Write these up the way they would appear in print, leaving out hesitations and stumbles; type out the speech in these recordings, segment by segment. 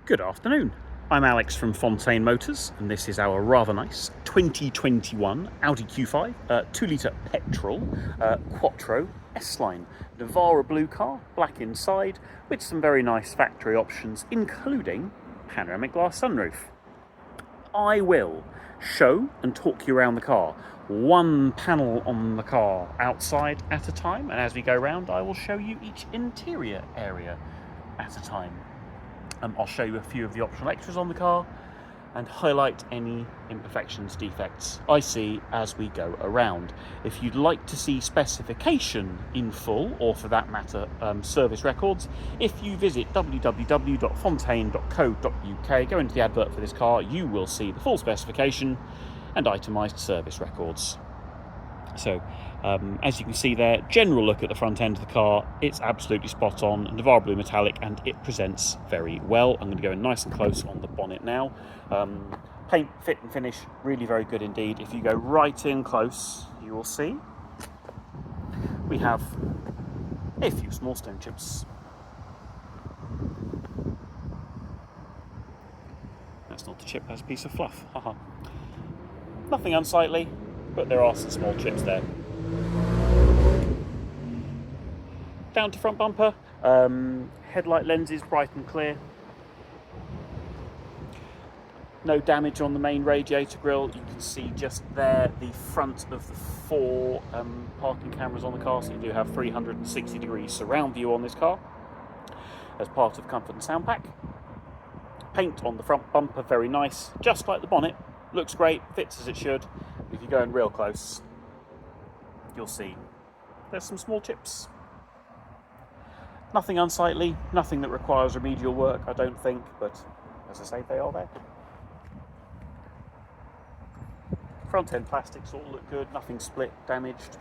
Good afternoon. I'm Alex from Fontaine Motors, and this is our rather nice 2021 Audi Q5 2-litre petrol quattro S-Line. Navarra blue car, black inside, with some very nice factory options, including panoramic glass sunroof. I will show and talk you around the car, one panel on the car outside at a time, and as we go around I will show you each interior area at a time. I'll show you a few of the optional extras on the car and highlight any imperfections, defects I see as we go around. If you'd like to see specification in full, or for that matter service records, if you visit www.fontaine.co.uk, go into the advert for this car, you will see the full specification and itemised service records. So, as you can see there, general look at the front end of the car, it's absolutely spot on, Navarra blue metallic, and it presents very well. I'm going to go in nice and close on the bonnet now. Paint, fit and finish, really very good indeed. If you go right in close, you will see we have a few small stone chips. That's not a chip, that's a piece of fluff. Haha. Nothing unsightly, but there are some small chips there. Down to front bumper, headlight lenses bright and clear. No damage on the main radiator grille. You can see just there the front of the four parking cameras on the car, so you do have 360 degree surround view on this car as part of comfort and sound pack. Paint on the front bumper, very nice, just like the bonnet. Looks great, fits as it should. If you go in real close, you'll see there's some small chips. Nothing unsightly, nothing that requires remedial work, I don't think, but as I say, they are there. Front end plastics all look good, nothing split, damaged.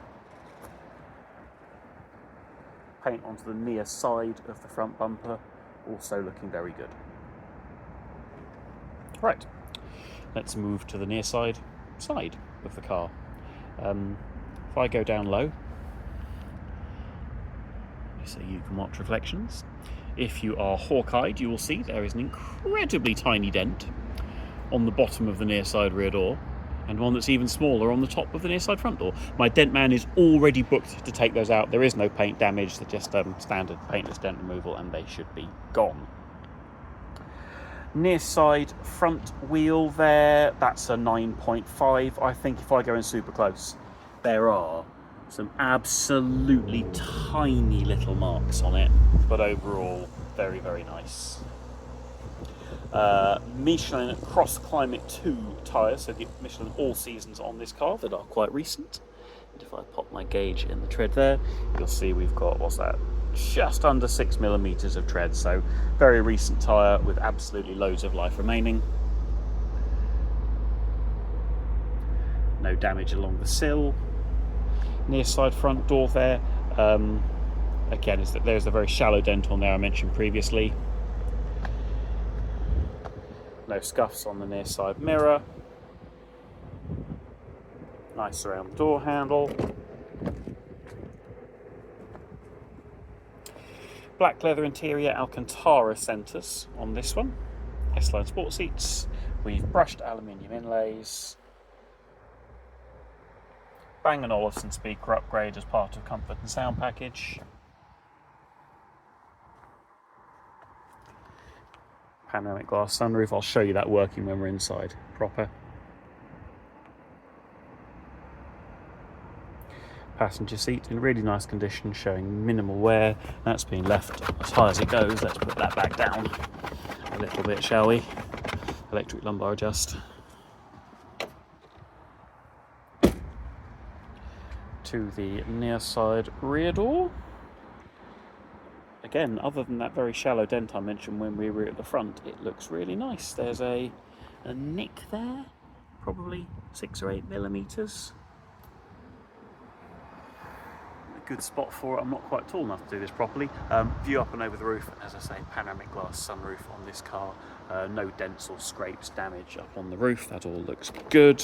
Paint onto the near side of the front bumper, also looking very good. Right, let's move to the near side of the car. If I go down low, so you can watch reflections. If you are hawk-eyed, you will see there is an incredibly tiny dent on the bottom of the near side rear door, and one that's even smaller on the top of the near side front door. My dent man is already booked to take those out. There is no paint damage, they're just standard paintless dent removal, and they should be gone. Near side front wheel there, that's a 9.5. I think if I go in super close, there are some absolutely tiny little marks on it, but overall very, very nice. Michelin Cross Climate 2 tyres, so the Michelin all seasons on this car that are quite recent. And if I pop my gauge in the tread there, you'll see we've got, what's that, just under 6mm of tread, so very recent tyre with absolutely loads of life remaining. No damage along the sill. Near side front door there, again there's a very shallow dent on there I mentioned previously. No scuffs on the near side mirror. Nice around the door handle. Black leather interior Alcantara centres on this one. S-Line sport seats. We've brushed aluminium inlays. Bang & Olufsen speaker upgrade as part of comfort and sound package. Panoramic glass sunroof. I'll show you that working when we're inside proper. Passenger seat in really nice condition, showing minimal wear. That's been left as high as it goes. Let's put that back down a little bit, shall we? Electric lumbar adjust. To the near side rear door. Again, other than that very shallow dent I mentioned when we were at the front, it looks really nice. There's a nick there, probably 6 or 8mm. A good spot for it. I'm not quite tall enough to do this properly. View up and over the roof, and as I say, panoramic glass sunroof on this car. No dents or scrapes, damage up on the roof. That all looks good.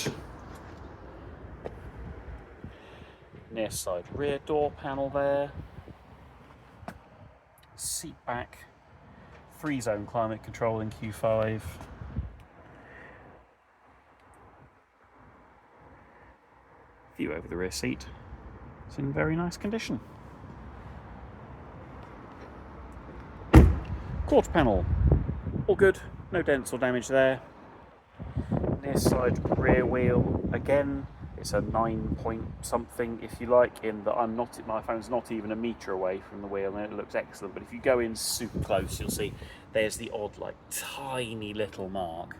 Near side rear door panel there. Seat back 3-zone climate control in Q5. View over the rear seat. It's in very nice condition. Quarter panel, all good, no dents or damage there. Near side rear wheel, again, it's a 9 point something if you like, in that my phone's not even a metre away from the wheel and it looks excellent, but if you go in super close you'll see there's the odd like tiny little mark.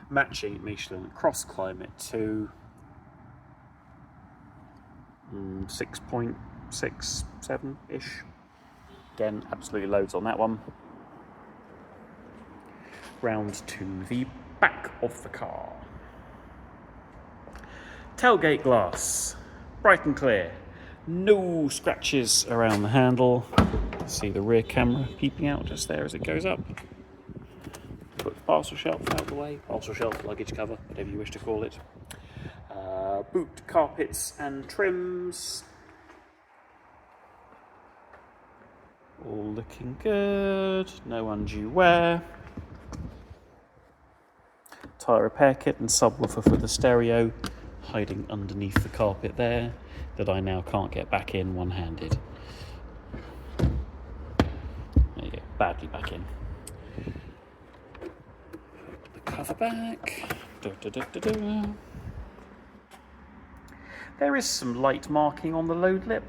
Matching Michelin cross climate to 6.67-ish. Again, absolutely loads on that one. Round to the back of the car. Tailgate glass, bright and clear. No scratches around the handle. See the rear camera peeping out just there as it goes up. Put the parcel shelf out of the way. Parcel shelf, luggage cover, whatever you wish to call it. Boot carpets and trims. All looking good, no undue wear. Tyre repair kit and subwoofer for the stereo hiding underneath the carpet there that I now can't get back in one-handed. There you go, badly back in. Put the cover back. There is some light marking on the load lip.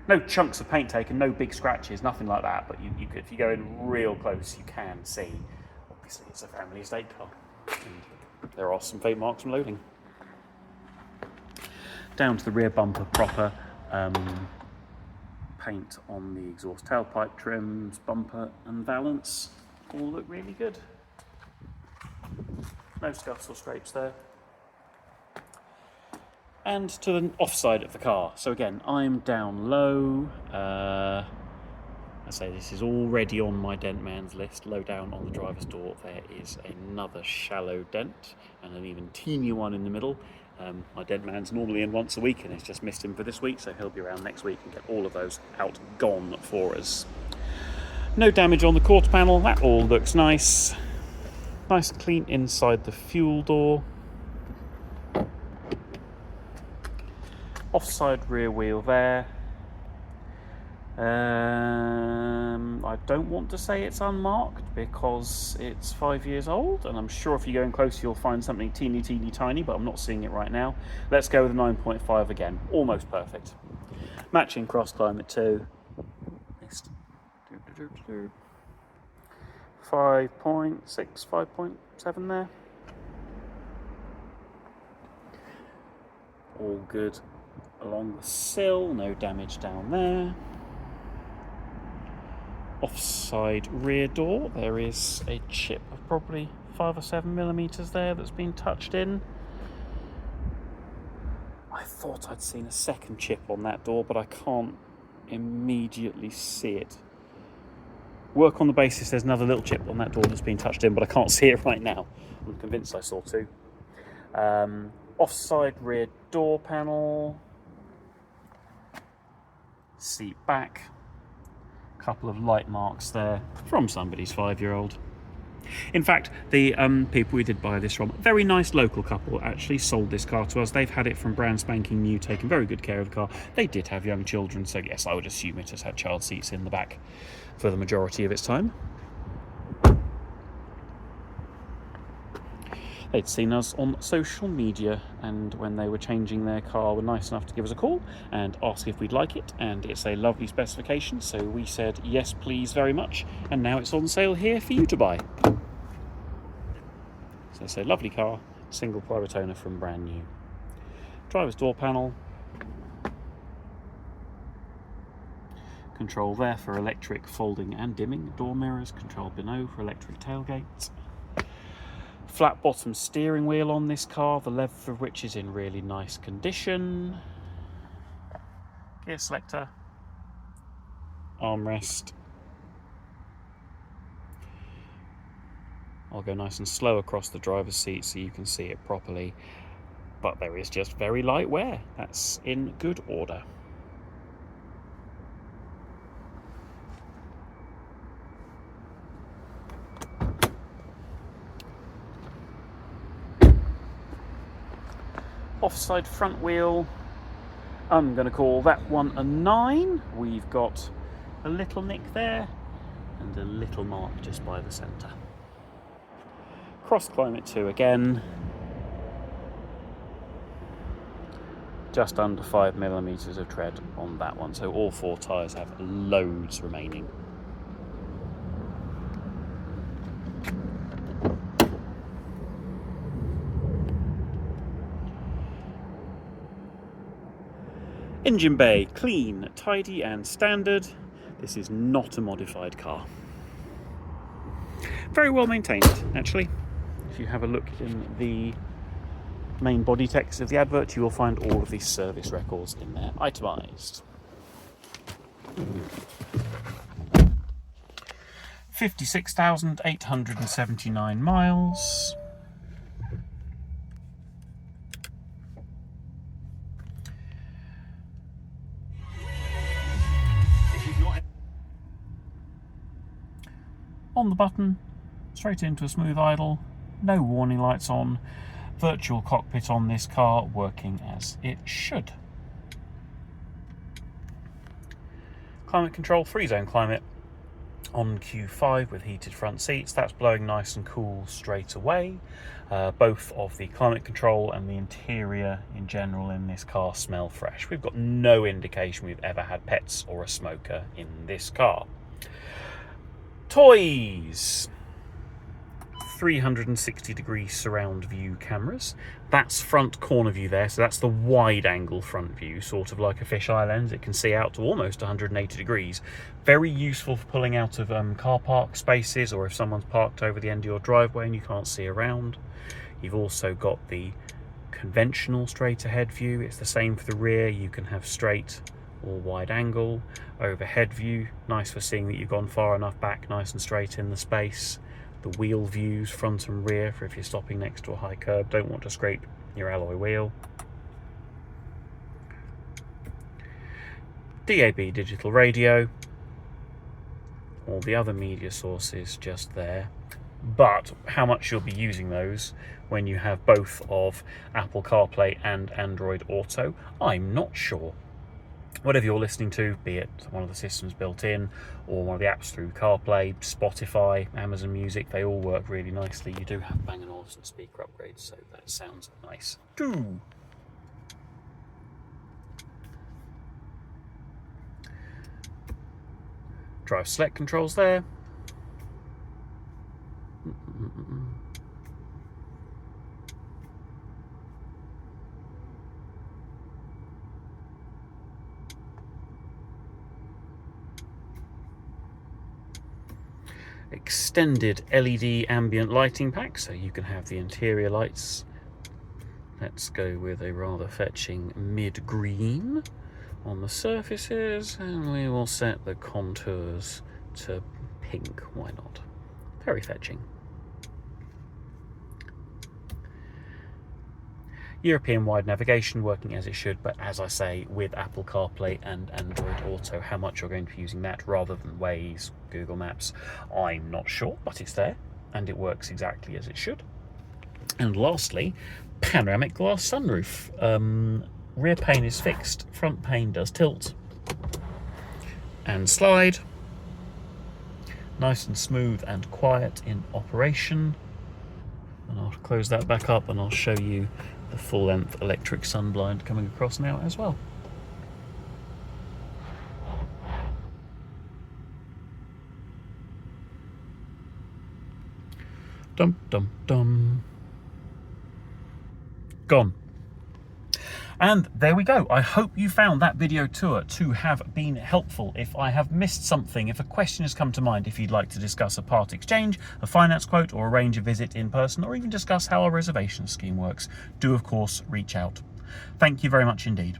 No chunks of paint taken, no big scratches, nothing like that, but you could, if you go in real close, you can see. Obviously, it's a family estate car. And there are some paint marks from loading. Down to the rear bumper proper. Paint on the exhaust tailpipe trims, bumper and valance. All look really good. No scuffs or scrapes there. And to the offside of the car. So again, I'm down low. I say this is already on my dent man's list. Low down on the driver's door, there is another shallow dent and an even teenier one in the middle. My dent man's normally in once a week and it's just missed him for this week, so he'll be around next week and get all of those out gone for us. No damage on the quarter panel, that all looks nice. Nice and clean inside the fuel door. Offside rear wheel there. I don't want to say it's unmarked because it's 5 years old, and I'm sure if you go in close you'll find something teeny tiny, but I'm not seeing it right now. Let's go with a 9.5 again, almost perfect. Matching cross climate too. 5.6, 5.7 there. All good along the sill, no damage down there. Offside rear door, there is a chip of probably 5 or 7 millimeters there that's been touched in. I thought I'd seen a second chip on that door, but I can't immediately see it. Work on the basis there's another little chip on that door that's been touched in, but I can't see it right now. I'm convinced I saw two. Offside rear door panel. Seat back. Couple of light marks there from somebody's 5-year-old. In fact, the people we did buy this from, very nice local couple, actually sold this car to us. They've had it from brand spanking new, taken very good care of the car. They did have young children, so yes, I would assume it has had child seats in the back for the majority of its time. They'd seen us on social media, and when they were changing their car were nice enough to give us a call and ask if we'd like it, and it's a lovely specification, so we said yes please very much, and now it's on sale here for you to buy. So it's a lovely car, single private owner from brand new. Driver's door panel. Control there for electric folding and dimming door mirrors, control below for electric tailgate. Flat bottom steering wheel on this car, the leather of which is in really nice condition. Gear selector. Armrest. I'll go nice and slow across the driver's seat so you can see it properly. But there is just very light wear. That's in good order. Offside front wheel, I'm going to call that one a 9. We've got a little nick there and a little mark just by the centre. Cross climate 2 again, just under 5mm of tread on that one, so all 4 tyres have loads remaining. Engine bay, clean, tidy and standard. This is not a modified car. Very well maintained, actually. If you have a look in the main body text of the advert, you will find all of these service records in there, itemised. 56,879 miles. On the button, straight into a smooth idle, no warning lights on, virtual cockpit on this car working as it should. Climate control, 3-zone climate on Q5 with heated front seats. That's blowing nice and cool straight away. Both of the climate control and the interior in general in this car smell fresh. We've got no indication we've ever had pets or a smoker in this car. Toys! 360-degree surround view cameras. That's front corner view there, so that's the wide angle front view, sort of like a fisheye lens. It can see out to almost 180 degrees. Very useful for pulling out of car park spaces, or if someone's parked over the end of your driveway and you can't see around. You've also got the conventional straight ahead view. It's the same for the rear. You can have straight or wide angle. Overhead view, nice for seeing that you've gone far enough back, nice and straight in the space. The wheel views, front and rear, for if you're stopping next to a high curb, don't want to scrape your alloy wheel. DAB digital radio, all the other media sources just there. But how much you'll be using those when you have both of Apple CarPlay and Android Auto, I'm not sure. Whatever you're listening to, be it one of the systems built in or one of the apps through CarPlay, Spotify, Amazon Music, they all work really nicely. You do have Bang & Olufsen speaker upgrades, so that sounds nice too. Drive select controls there. Extended LED ambient lighting pack, so you can have the interior lights. Let's go with a rather fetching mid-green on the surfaces, and we will set the contours to pink. Why not? Very fetching. European-wide navigation working as it should, but as I say, with Apple CarPlay and Android Auto, how much you're going to be using that rather than Waze, Google Maps, I'm not sure, but it's there and it works exactly as it should. And lastly, panoramic glass sunroof. Rear pane is fixed, front pane does tilt and slide. Nice and smooth and quiet in operation. And I'll close that back up and I'll show you the full-length electric sunblind coming across now as well. Dum dum dum. Gone. And there we go. I hope you found that video tour to have been helpful. If I have missed something, if a question has come to mind, if you'd like to discuss a part exchange, a finance quote, or arrange a visit in person, or even discuss how our reservation scheme works, do of course reach out. Thank you very much indeed.